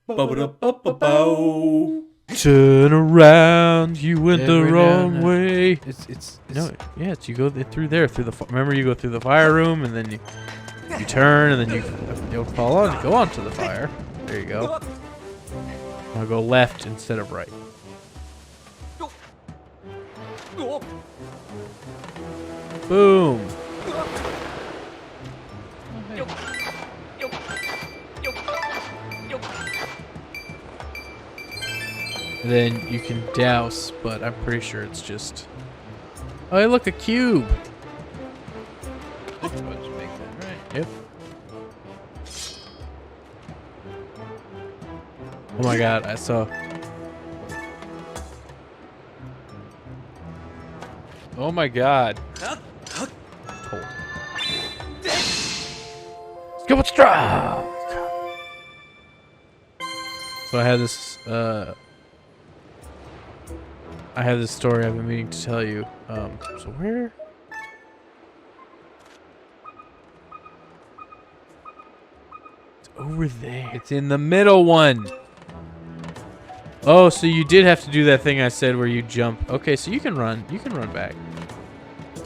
Ba-ba-da-ba-ba-bow. Turn around, you went the wrong way. It's No, yeah, it's you go through there through the. Remember, you go through the fire room, and then you turn, and then you don't fall on. You go onto the fire. There you go. I'll go left instead of right. Boom. And then you can douse, but I'm pretty sure it's just. Oh, hey, look, a cube. Just make that right. Yep. Oh my god, I saw. Oh my god. Hold. Let's go with strong. So I had this. I have this story I've been meaning to tell you. So where? It's over there. It's in the middle one. Oh, so you did have to do that thing I said where you jump. Okay, so you can run. You can run back.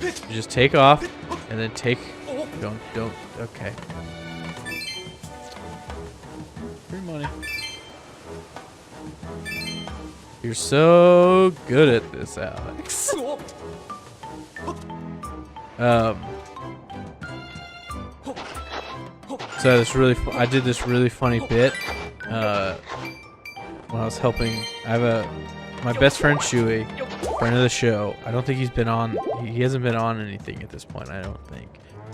You just take off and then take. Don't. Okay. Free money. You're so good at this, Alex. So this I did this really funny bit when I was helping. I have my best friend Shuey, friend of the show. I don't think he's been on. He hasn't been on anything at this point. I don't think.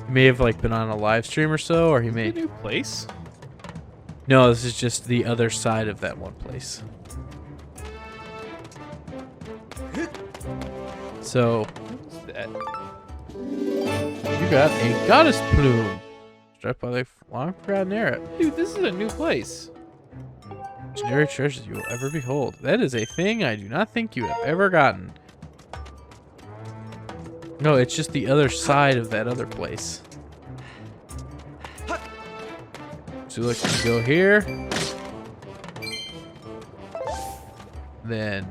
He may have like been on a live stream or so, or he may. A new place? No, this is just the other side of that one place. So, What's that? you got a goddess plume. Struck by the long forgotten era. Dude, this is a new place. Legendary treasures you will ever behold. That is a thing I do not think you have ever gotten. No, it's just the other side of that other place. So look, you go here. Then.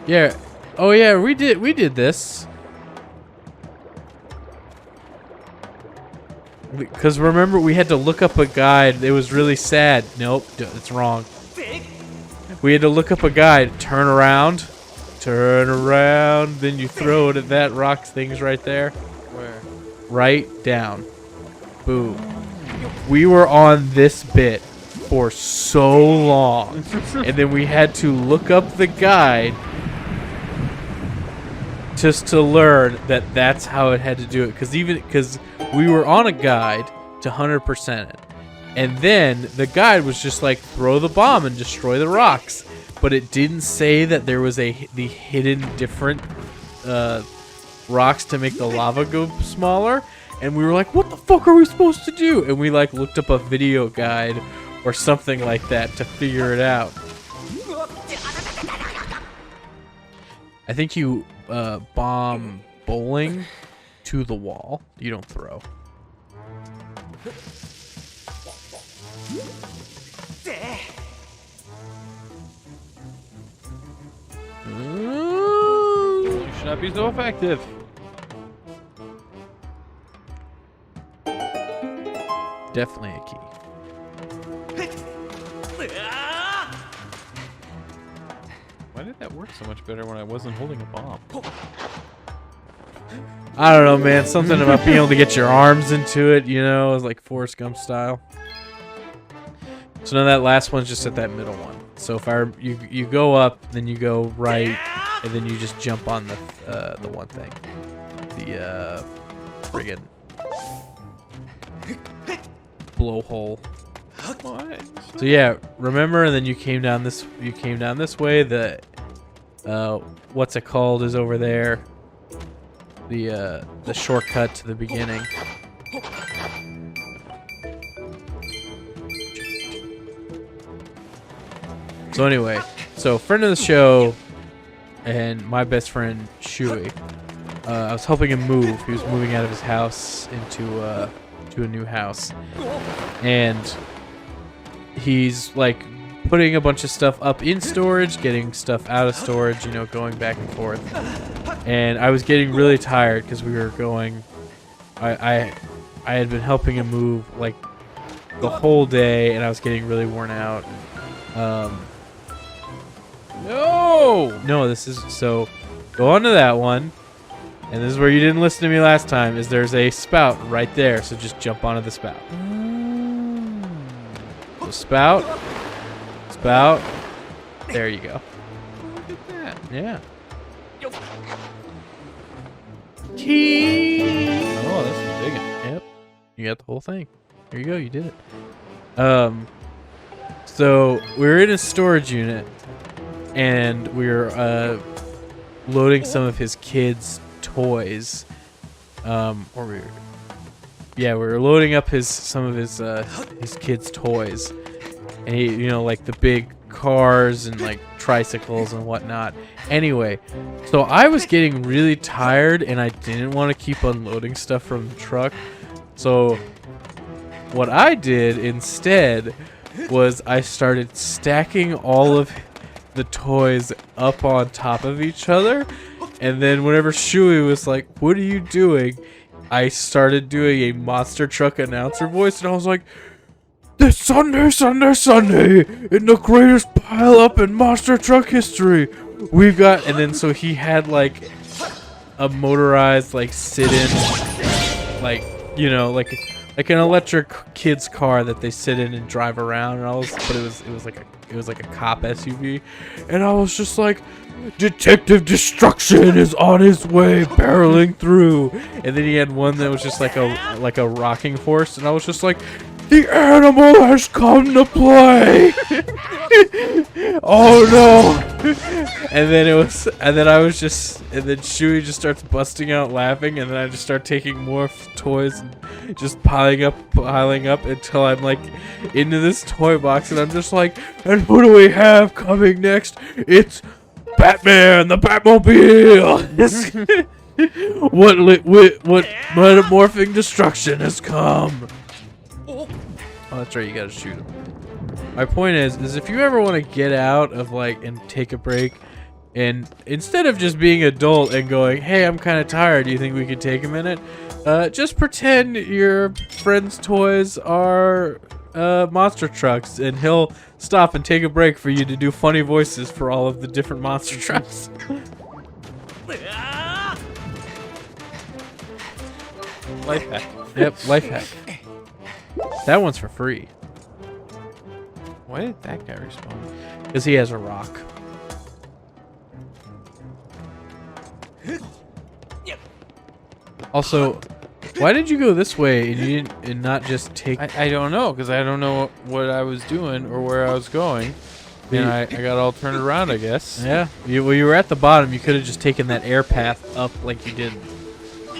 Yeah. Oh yeah, we did this. Because remember, we had to look up a guide. It was really sad. Nope, it's wrong. We had to look up a guide. Turn around. Then you throw it at that rock thing's right there. Where? Right down. Boom. We were on this bit for so long. And then we had to look up the guide just to learn that that's how it had to do it. Because we were on a guide to 100% it. And then the guide was just like, throw the bomb and destroy the rocks. But it didn't say that there was the hidden different rocks to make the lava go smaller. And we were like, what the fuck are we supposed to do? And we like looked up a video guide or something like that to figure it out. I think you bomb bowling to the wall. You don't throw. You should not be so effective. Definitely a key. Why did that work so much better when I wasn't holding a bomb? I don't know, man. Something about being able to get your arms into it, you know, is like Forrest Gump style. So now that last one's just at that middle one. So if you go up, then you go right, and then you just jump on the one thing, the friggin' blowhole. What? So yeah, remember, and then you came down this way. The what's it called is over there. The shortcut to the beginning. So anyway, so friend of the show and my best friend Shuey. I was helping him move. He was moving out of his house into to a new house, and he's like putting a bunch of stuff up in storage, getting stuff out of storage, you know, going back and forth. And I was getting really tired because we were going. I had been helping him move like the whole day, and I was getting really worn out. No, this is so. Go on to that one, and this is where you didn't listen to me last time. Is there's a spout right there, so just jump onto the spout. So spout. There you go. Look at that. Yeah. Oh, that's the big one. Yep. You got the whole thing. There you go. You did it. So we were in a storage unit, and we were loading some of his kids' toys. We were loading up some of his kids' toys, and he, you know, like the big cars and like tricycles and whatnot. Anyway, so I was getting really tired, and I didn't want to keep unloading stuff from the truck. So what I did instead was I started stacking all of the toys up on top of each other, and then whenever Shuey was like, "What are you doing?" I started doing a monster truck announcer voice, and I was like, "This Sunday, in the greatest pile-up in monster truck history, we've got..." And then so he had like a motorized like sit-in, like, you know, like an electric kid's car that they sit in and drive around, and but it was like a cop SUV, and I was just like, "Detective Destruction is on his way, barreling through." And then he had one that was just like a rocking horse, and I was just like, "The animal has come to play." Oh no. And then Shuey just starts busting out laughing, and then I just start taking more toys and just piling up until I'm like into this toy box, and I'm just like, "And who do we have coming next? It's Batman, the Batmobile." What metamorphing destruction has come? Oh, that's right, you gotta shoot him. My point is if you ever want to get out of like and take a break, and instead of just being adult and going, "Hey, I'm kind of tired, do you think we could take a minute?" Just pretend your friend's toys are monster trucks, and he'll stop and take a break for you to do funny voices for all of the different monster trucks. Life hack. Yep, life hack. That one's for free. Why did that guy respawn? Because he has a rock. Also, why did you go this way and not just take... I don't know, because I don't know what I was doing or where I was going. And I got all turned around, I guess. Yeah. You were at the bottom. You could have just taken that air path up like you did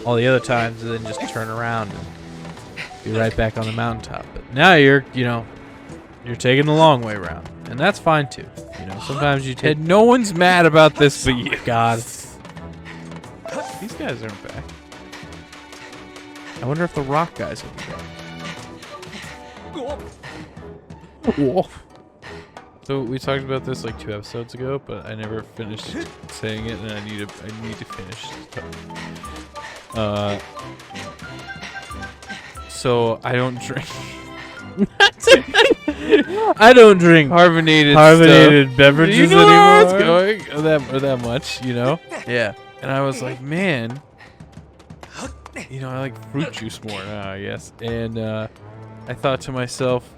all the other times, and then just turn around and be right back on the mountaintop. But now you're taking the long way around, and that's fine too. You know, sometimes you take... And no one's mad about this but you. God. These guys aren't back. I wonder if the rock guys will be back. Whoa. So we talked about this like 2 episodes ago, but I never finished saying it, and I need to finish. So I don't drink. I don't drink carbonated beverages you know anymore. Where it's going or that much, you know? Yeah. And I was like, man, you know, I like fruit juice more now, I guess. And I thought to myself,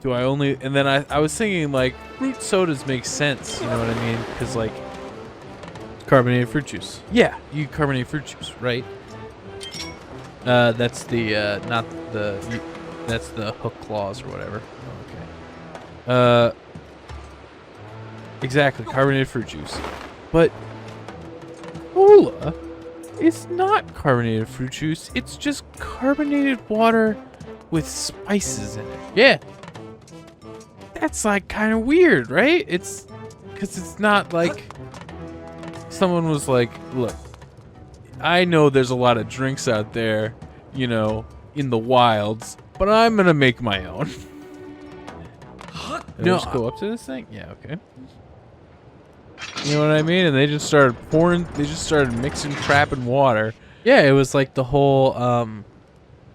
do I only... And then I was thinking, like, fruit sodas make sense, you know what I mean? Because, like... Carbonated fruit juice. Yeah, you carbonate fruit juice, right? That's the, not the... That's the hook claws or whatever. Okay. Exactly, carbonated fruit juice. But cola is not carbonated fruit juice. It's just carbonated water with spices in it. Yeah. That's like kind of weird, right? It's because it's not like someone was like, look, I know there's a lot of drinks out there you know, in the wilds, but I'm gonna make my own. No, Just go up to this thing? Yeah, okay. You know what I mean? And they just started mixing crap and water. Yeah, it was like the whole,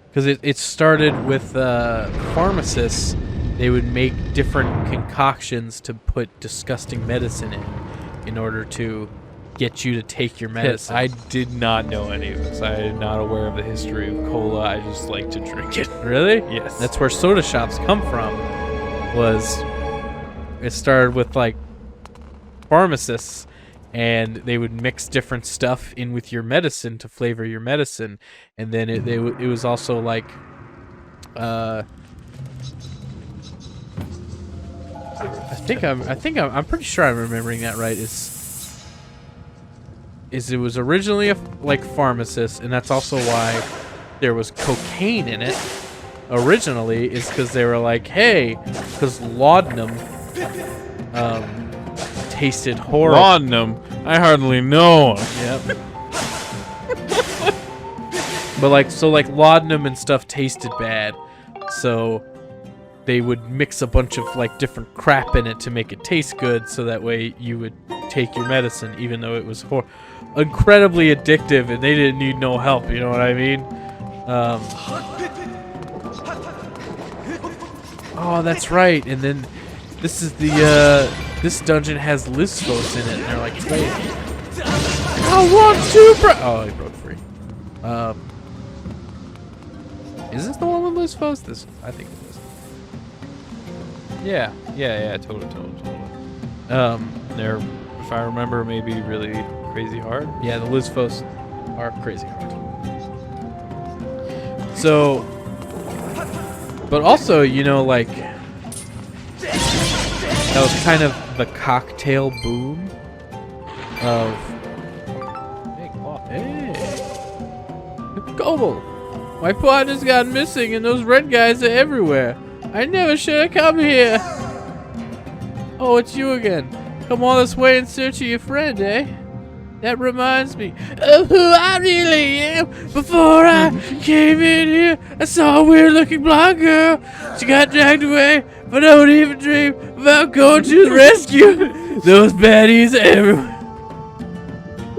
because it started with pharmacists. They would make different concoctions to put disgusting medicine in order to get you to take your medicine. I did not know any of this. I am not aware of the history of cola. I just like to drink it. Really? Yes. That's where soda shops come from. It started with like pharmacists, and they would mix different stuff in with your medicine to flavor your medicine, and then it was also like I'm pretty sure I'm remembering that right. Is it was originally like pharmacist, and that's also why there was cocaine in it. Originally, is because they were like, hey, because laudanum tasted horrible. Laudanum? I hardly know him. Yep. But like laudanum and stuff tasted bad, so they would mix a bunch of like different crap in it to make it taste good, so that way you would take your medicine, even though it was incredibly addictive and they didn't need no help. You know what I mean? Oh, that's right. And then this is this dungeon has Lisvos in it, and they're like, wait, I want to oh, he broke free. Is this the one with Lisvos? This, I think it is. Yeah, totally. They're, if I remember, maybe really crazy hard. Yeah, the Lisvos are crazy hard. So, but also, you know, like, that was kind of the cocktail boom of, hey, Koval, my partner's gone missing and those red guys are everywhere. I never should have come here. Oh, it's you again. Come all this way in search of your friend, eh? That reminds me of who I really am. Before I came in here, I saw a weird-looking blonde girl. She got dragged away, but don't even dream about going to the rescue. Those baddies are everywhere.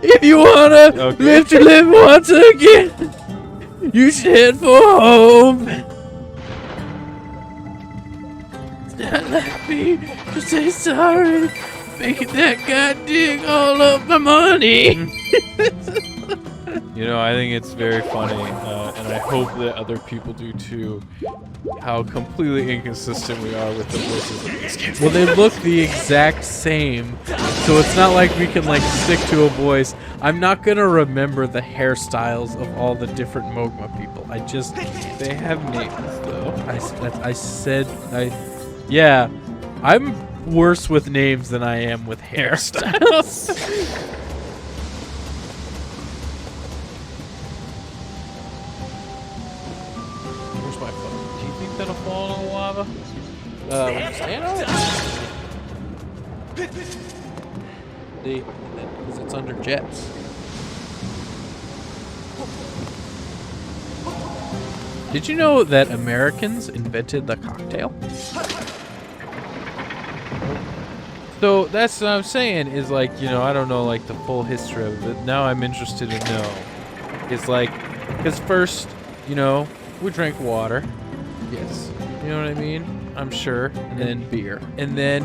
If you wanna live to live once again, you should head for home. It's not like me to say sorry. Making that guy dig all up my money. You know, I think it's very funny, and I hope that other people do too, how completely inconsistent we are with the voices of these kids. Well, they look the exact same, so it's not like we can like stick to a voice. I'm not gonna remember the hairstyles of all the different Mogma people. I just can't. They have names though. Yeah, I'm worse with names than I am with hairstyles. Where's my phone? Do you think that'll fall in the lava? Stand on it. Because it's under jets. Did you know that Americans invented the cocktail? So that's what I'm saying is like, you know, I don't know like the full history of it. Now I'm interested to know. It's like, because first, you know, we drank water. Yes. You know what I mean? I'm sure. And then beer. And then,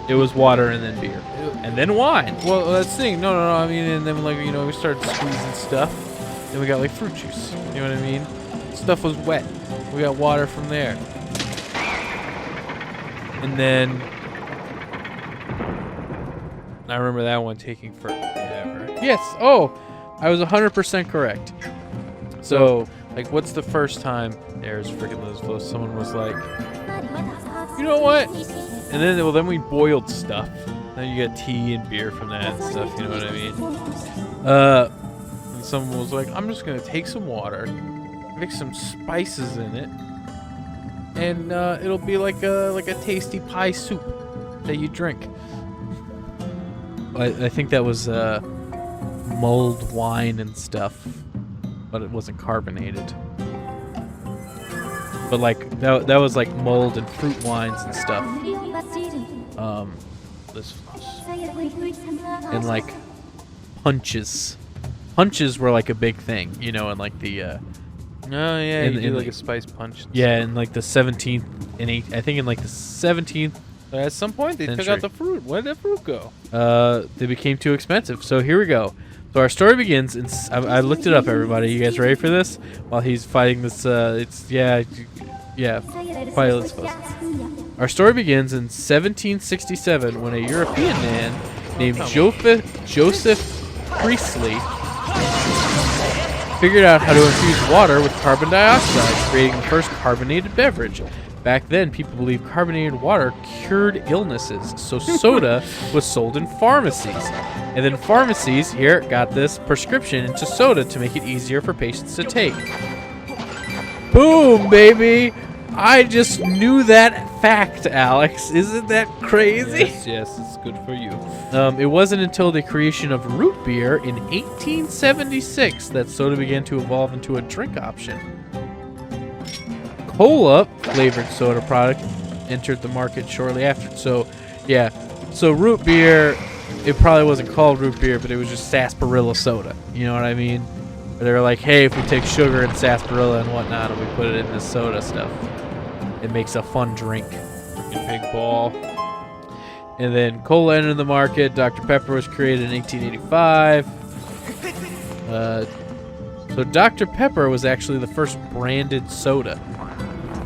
it was water and then beer. And then wine. well, that's the thing. No. I mean, and then like, you know, we started squeezing stuff. Then we got like fruit juice. You know what I mean? Stuff was wet. We got water from there. And then I remember that one taking forever. Yes. Oh, I was 100% correct. So, like, what's the first time there's freaking Lisvos? Someone was like, you know what? And then, well, then we boiled stuff. Then you got tea and beer from that and stuff. You know what I mean? And someone was like, I'm just gonna take some water, mix some spices in it, and it'll be like a tasty pie soup that you drink. I think that was mulled wine and stuff. but it wasn't carbonated. But like that was like mulled and fruit wines and stuff. This and like punches. Punches were like a big thing, you know, in like the Oh yeah, you do like a spice punch. yeah, in like the 17th and I think in like the 17th. At some point, they took out the fruit. Where did that fruit go? They became too expensive. So here we go. So our story begins. I looked it up, everybody. You guys ready for this? While he's fighting this, pilot's supposed. Our story begins in 1767 when a European man named Joseph Priestley figured out how to infuse water with carbon dioxide, creating the first carbonated beverage. Back then, people believed carbonated water cured illnesses, so soda was sold in pharmacies. And then pharmacies, here, got this prescription into soda to make it easier for patients to take. Boom, baby! I just knew that fact, Alex. Isn't that crazy? Yes, it's good for you. It wasn't until the creation of root beer in 1876 that soda began to evolve into a drink option. Cola flavored soda product entered the market shortly after. So, yeah. So root beer, it probably wasn't called root beer, but it was just sarsaparilla soda. You know what I mean? They were like, hey, if we take sugar and sarsaparilla and whatnot and we put it in this soda stuff, it makes a fun drink. Freaking big ball. And then cola entered the market. Dr. Pepper was created in 1885. So Dr. Pepper was actually the first branded soda.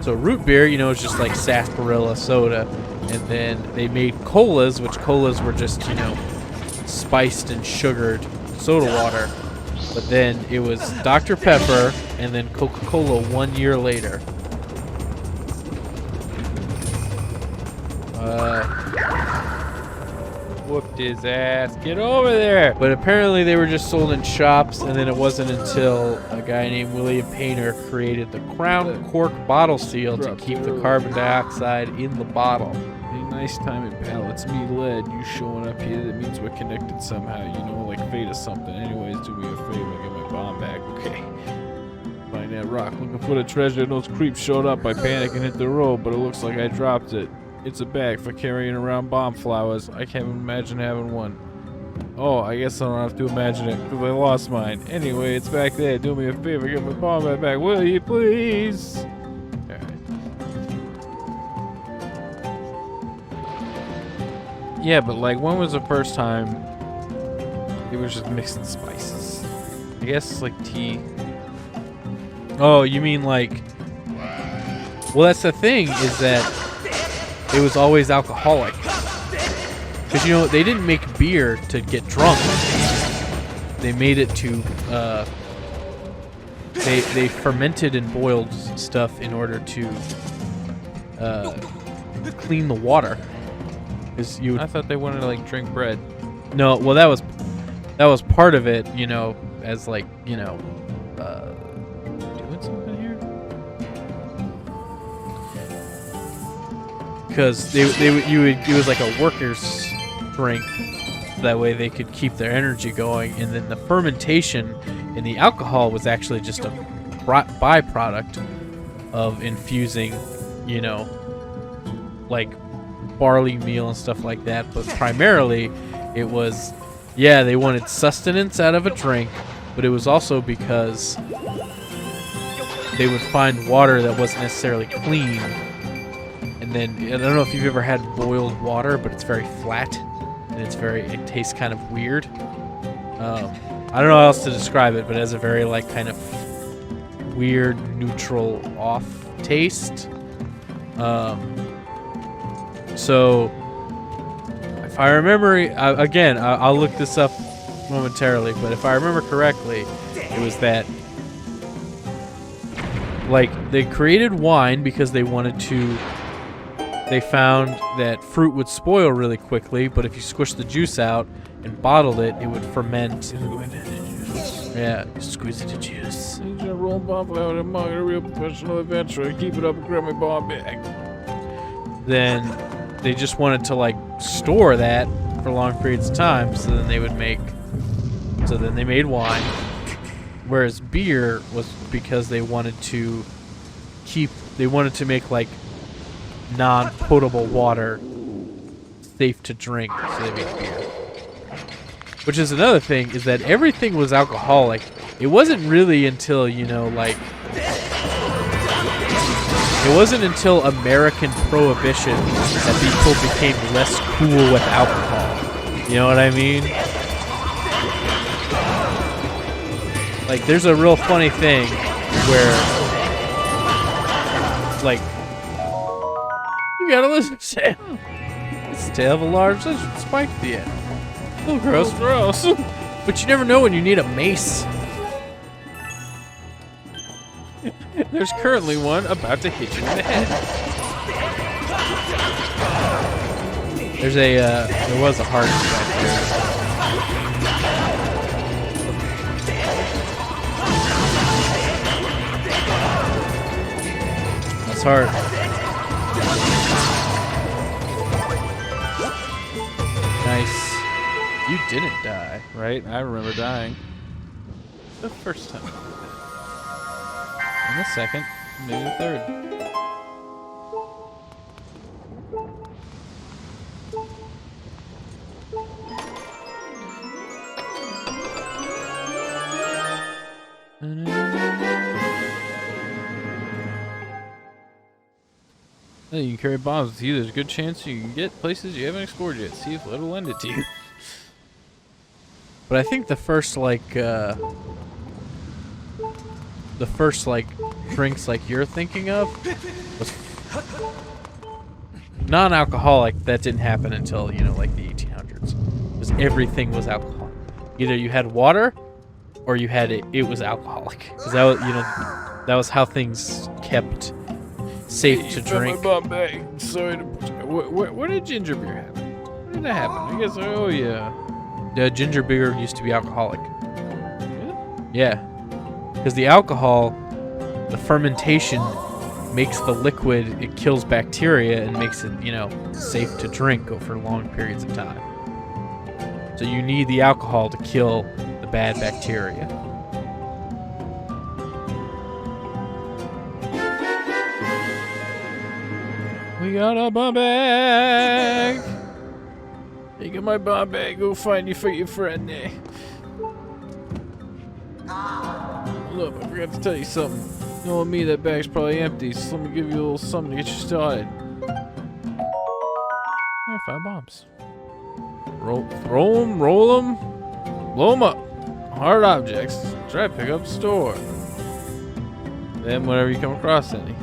So root beer, you know, is just like sarsaparilla soda. And then they made colas, which colas were just, you know, spiced and sugared soda water. But then it was Dr. Pepper and then Coca-Cola 1 year later. Whooped his ass. Get over there. But apparently they were just sold in shops, and then it wasn't until a guy named William Painter created the crown cork bottle seal to keep the carbon dioxide in the bottle. Hey, nice timing, pal. It's me, Led. You showing up here, that means we're connected somehow. You know, like fate or something. Anyways, do me a favor, get my bomb back, okay? Find that rock. Looking for the treasure. Those creeps showed up. I panicked and hit the road, but it looks like I dropped it. It's a bag for carrying around bomb flowers. I can't imagine having one. Oh, I guess I don't have to imagine it because I lost mine. Anyway, it's back there. Do me a favor, get my bomb back, will you please? Alright. Yeah, but like, when was the first time it was just mixing spices? I guess like tea. Oh, you mean like... Well, that's the thing, is that it was always alcoholic. Because, you know, they didn't make beer to get drunk. They made it to, they fermented and boiled stuff in order to, clean the water. Because I thought they wanted to, like, drink bread. No, well, that was part of it, you know, as, like, you know, doing something here? Because it was like a worker's drink. That way they could keep their energy going, and then the fermentation in the alcohol was actually just a byproduct of infusing, you know, like barley meal and stuff like that. But primarily, it was, yeah, they wanted sustenance out of a drink, but it was also because they would find water that wasn't necessarily clean. And then, I don't know if you've ever had boiled water, but it's very flat, and it tastes kind of weird. I don't know how else to describe it, but it has a very, like, kind of weird, neutral, off taste. So, if I remember, again, I'll look this up momentarily, but if I remember correctly, it was that, like, they created wine because they wanted to... They found that fruit would spoil really quickly, but if you squished the juice out and bottled it, it would ferment. Yeah, squeeze it to juice. Roll bomb out of mug, a real professional adventurer. Keep it up and grab my bomb back. Then they just wanted to, like, store that for long periods of time, so then they would make... So then they made wine. Whereas beer was because they wanted to make like non-potable water safe to drink, so they made beer. Which is another thing, is that everything was alcoholic. It wasn't really until, you know, like, it wasn't until American Prohibition that people became less cool with alcohol. You know what I mean? Like, there's a real funny thing where, like, you gotta listen to it. It's the tail of a large lizard, spike at the end. Oh, gross, gross. But you never know when you need a mace. There's currently one about to hit you in the head. There was a heart back there. That's hard. Nice. You didn't die. Right? I remember dying. The first time. And the second. Maybe the third. Hey, you can carry bombs with you. There's a good chance you can get places you haven't explored yet. See if it'll lend it to you. But I think the first drinks like you're thinking of was non-alcoholic. That didn't happen until, you know, like the 1800s. Because everything was alcoholic. Either you had water or you had it was alcoholic. Because that was, you know, that was how things kept safe to drink. Sorry to, where did ginger beer happen? Where did that happen? I guess, oh yeah. The ginger beer used to be alcoholic. Yeah. Because the alcohol, the fermentation makes the liquid, it kills bacteria and makes it, you know, safe to drink for long periods of time. So you need the alcohol to kill the bad bacteria. We got a bomb bag. You got my bomb bag. Go find you for your friend there. Look, I forgot to tell you something. Knowing me, that bag's probably empty, so let me give you a little something to get you started. There are 5 bombs. Throw them, roll them, blow them up. Hard objects. Try to pick up, store. Then whenever you come across any.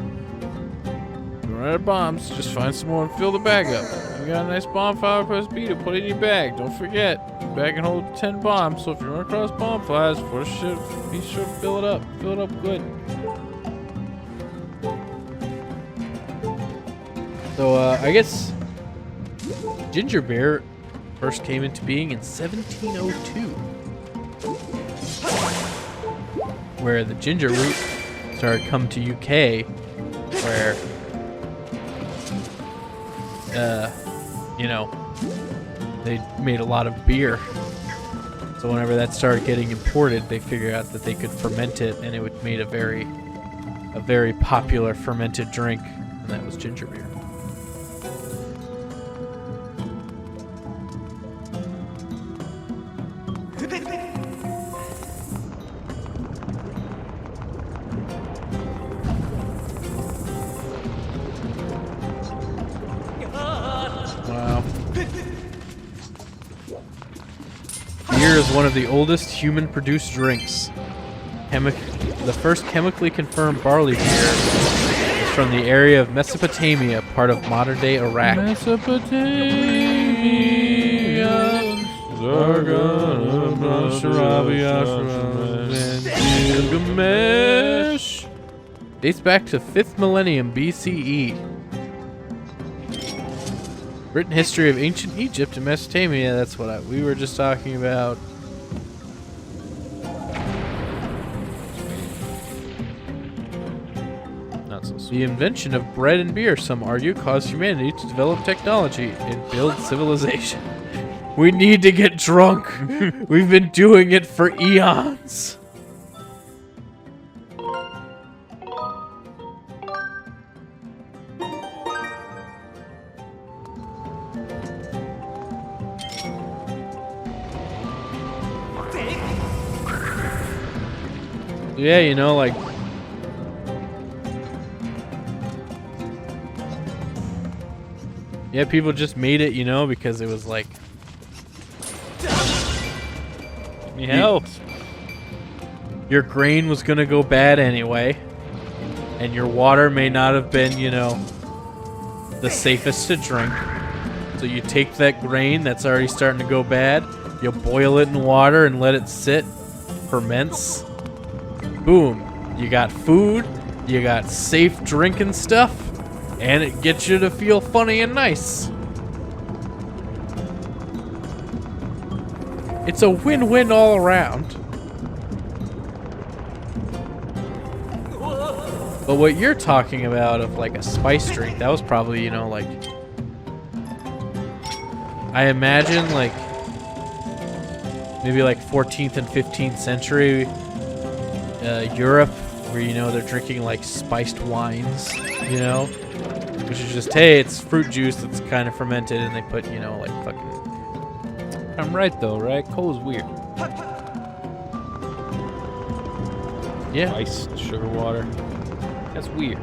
Run out of bombs, just find some more and fill the bag up. You got a nice bomb file press B to put in your bag. Don't forget, your bag can hold 10 bombs, so if you run across bomb files, be sure to fill it up. Fill it up good. So, I guess ginger beer first came into being in 1702. Where the ginger root started to come to UK, where you know, they made a lot of beer. So whenever that started getting imported, they figured out that they could ferment it, and it would made a very popular fermented drink, and that was ginger beer. Wow. Beer is one of the oldest human-produced drinks. The first chemically confirmed barley beer is from the area of Mesopotamia, part of modern-day Iraq. Gilgamesh. Dates back to 5th millennium BCE. Written history of ancient Egypt and Mesopotamia. That's what we were just talking about. Not so sweet. The invention of bread and beer, some argue, caused humanity to develop technology and build civilization. We need to get drunk. We've been doing it for eons. Yeah, you know, like. Yeah, people just made it, you know, because it was like. Me help. Your grain was gonna go bad anyway, and your water may not have been, you know, the safest to drink. So you take that grain that's already starting to go bad, you boil it in water and let it sit, ferments. Boom, you got food, you got safe drinking stuff, and it gets you to feel funny and nice. It's a win-win all around. But what you're talking about of like a spice drink, that was probably, you know, like, I imagine like maybe like 14th and 15th century Europe, where, you know, they're drinking like spiced wines, you know, which is just, hey, it's fruit juice that's kind of fermented, and they put, you know, like fucking. I'm right though, right? Cole's weird. Yeah. Ice, sugar water. That's weird.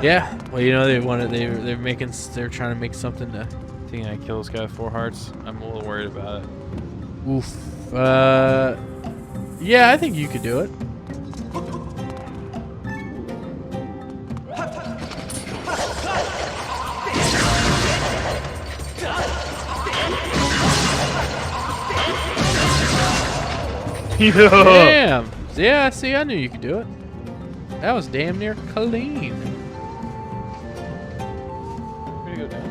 Yeah. Well, you know, they wanted, they're trying to make something to. Think I kill this guy with 4 hearts? I'm a little worried about it. Oof. Yeah, I think you could do it. Damn. Yeah, see, I knew you could do it. That was damn near clean. We're gonna go down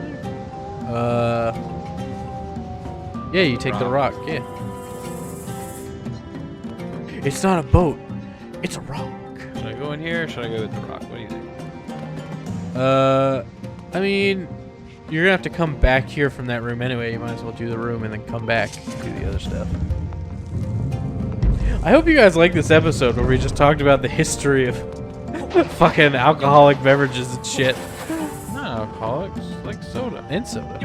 there. Yeah, you take the rock, yeah. It's not a boat. It's a rock. Should I go in here or should I go with the rock? What do you think? I mean, you're gonna have to come back here from that room anyway. You might as well do the room and then come back and do the other stuff. I hope you guys like this episode where we just talked about the history of fucking alcoholic beverages and shit. Not alcoholics, like soda. And soda.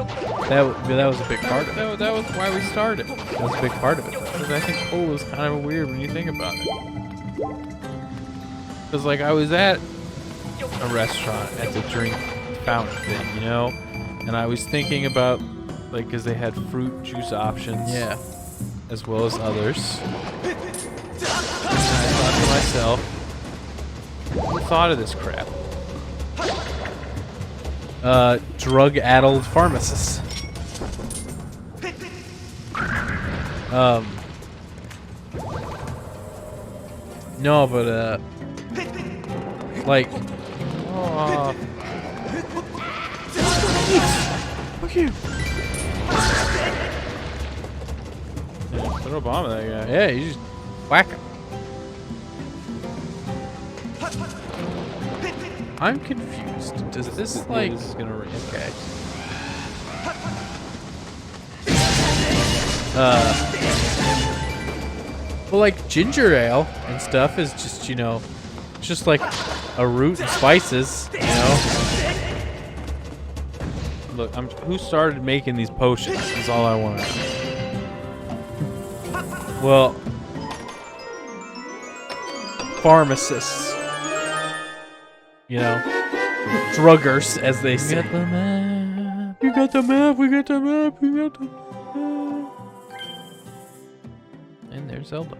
That was a big part of it. That was why we started. That was a big part of it, though. Because I think cola is kind of weird when you think about it. Because, like, I was at a restaurant at the drink fountain thing, you know? And I was thinking about, like, because they had fruit juice options. Yeah. As well as others. And I thought to myself, who thought of this crap? Drug-addled pharmacists. No, but, like... Oh, Fuck you. yeah, throw a bomb at that guy. Yeah, you just whack him. I'm confused. Does this, like... This is gonna... Okay. Well, like, ginger ale and stuff is just, you know, it's just like a root and spices, you know? Look, who started making these potions is all I want to know. Well, pharmacists. You know? Druggers, as they say. We got the map, we got the map, we got the map. And there's Zelda.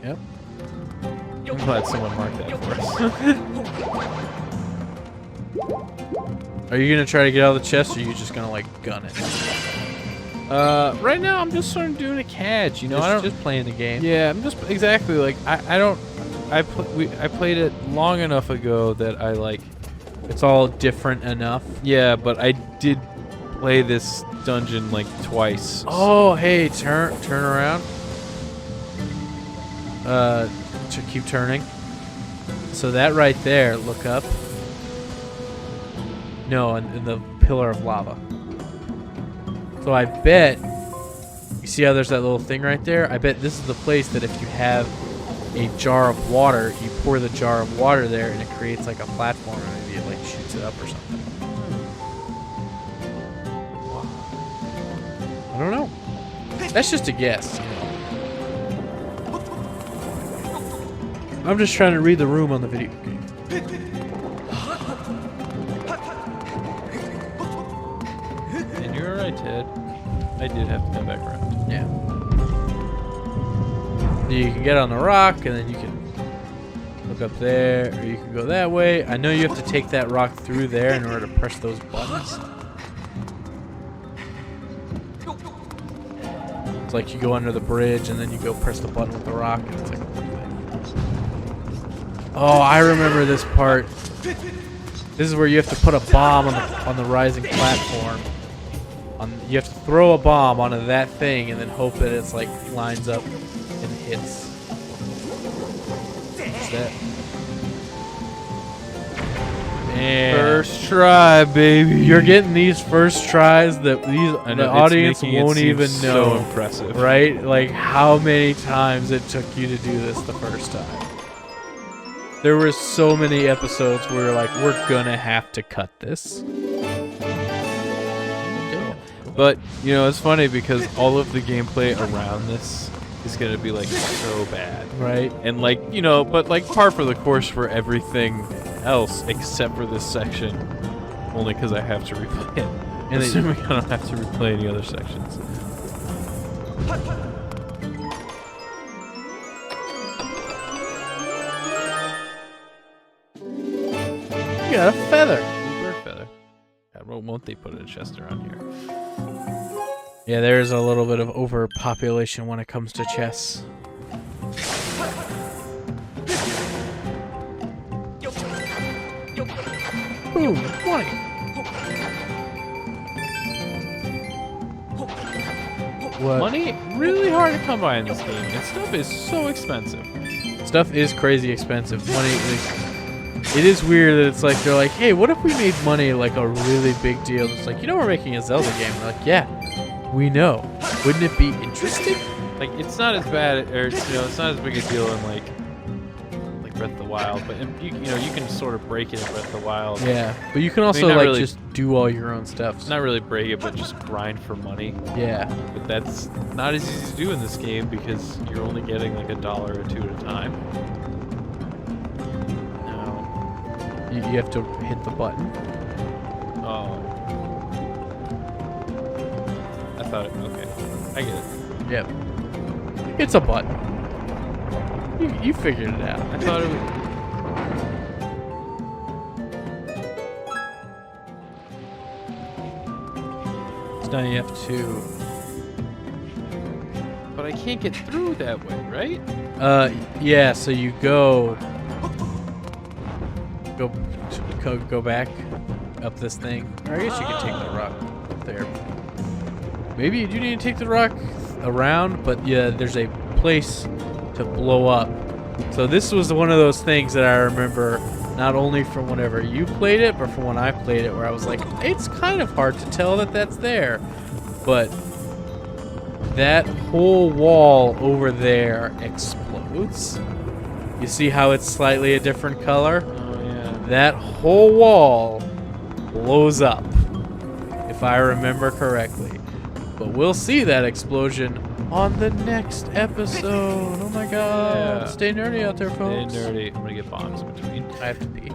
Yep. I'm glad someone marked that for us. Are you gonna try to get out of the chest, or are you just gonna, like, gun it? Right now I'm just sort of doing a catch, you know. I don't just playing the game. Yeah, I'm just exactly like I played it long enough ago that I like. It's all different enough. Yeah, but I did play this dungeon like twice. Oh, hey, turn around. Keep turning. So that right there, look up. No, in the pillar of lava. So I bet, you see how there's that little thing right there? I bet this is the place that if you have a jar of water, you pour the jar of water there and it creates like a platform, and maybe it like shoots it up or something. I don't know. That's just a guess, you know. I'm just trying to read the room on the video game. And you're right, Ted. I did have to come back around. Yeah. You can get on the rock, and then you can look up there, or you can go that way. I know you have to take that rock through there in order to press those buttons. It's like you go under the bridge, and then you go press the button with the rock, and it's like... Oh, I remember this part. This is where you have to put a bomb on the rising platform. You have to throw a bomb onto that thing and then hope that it's like lines up and hits. What's that? Man. First try, baby. You're getting these first tries that the audience won't even know. So impressive, right? Like how many times it took you to do this the first time. There were so many episodes where you're like, we're gonna have to cut this. But, you know, it's funny because all of the gameplay around this is going to be, like, so bad. Right. And, like, you know, but, like, par for the course for everything else except for this section. Only because I have to replay it. And assuming I don't have to replay any other sections. You got a feather. Bird feather. God, won't they put a chest around here? Yeah, there's a little bit of overpopulation when it comes to chests. Boom, 20. What? Money? Really hard to come by in this game. And stuff is so expensive. Stuff is crazy expensive. Money is... It is weird that it's like, they're like, hey, what if we made money like a really big deal? It's like, you know we're making a Zelda game. They're like, yeah, we know. Wouldn't it be interesting? Like, it's not as bad, or, you know, it's not as big a deal in, like Breath of the Wild, but you know, you can sort of break it in Breath of the Wild. Yeah, but you can also, not like, really, just do all your own stuff. not really break it, but just grind for money. Yeah. But that's not as easy to do in this game because you're only getting, like, $1 or $2 at a time. You have to hit the button. Oh. I thought it... Okay. I get it. Yep. It's a button. You figured it out. I thought it was... So now you have to... But I can't get through that way, right? Yeah, so you go back up this thing. Or I guess you can take the rock up there. Maybe you do need to take the rock around, but yeah, there's a place to blow up. So this was one of those things that I remember not only from whenever you played it, but from when I played it, where I was like, it's kind of hard to tell that that's there. But that whole wall over there explodes. You see how it's slightly a different color? That whole wall blows up, if I remember correctly. But we'll see that explosion on the next episode. Oh my god. Yeah. Stay nerdy out there, folks. Stay nerdy. I'm gonna get bombs in between. I have to pee.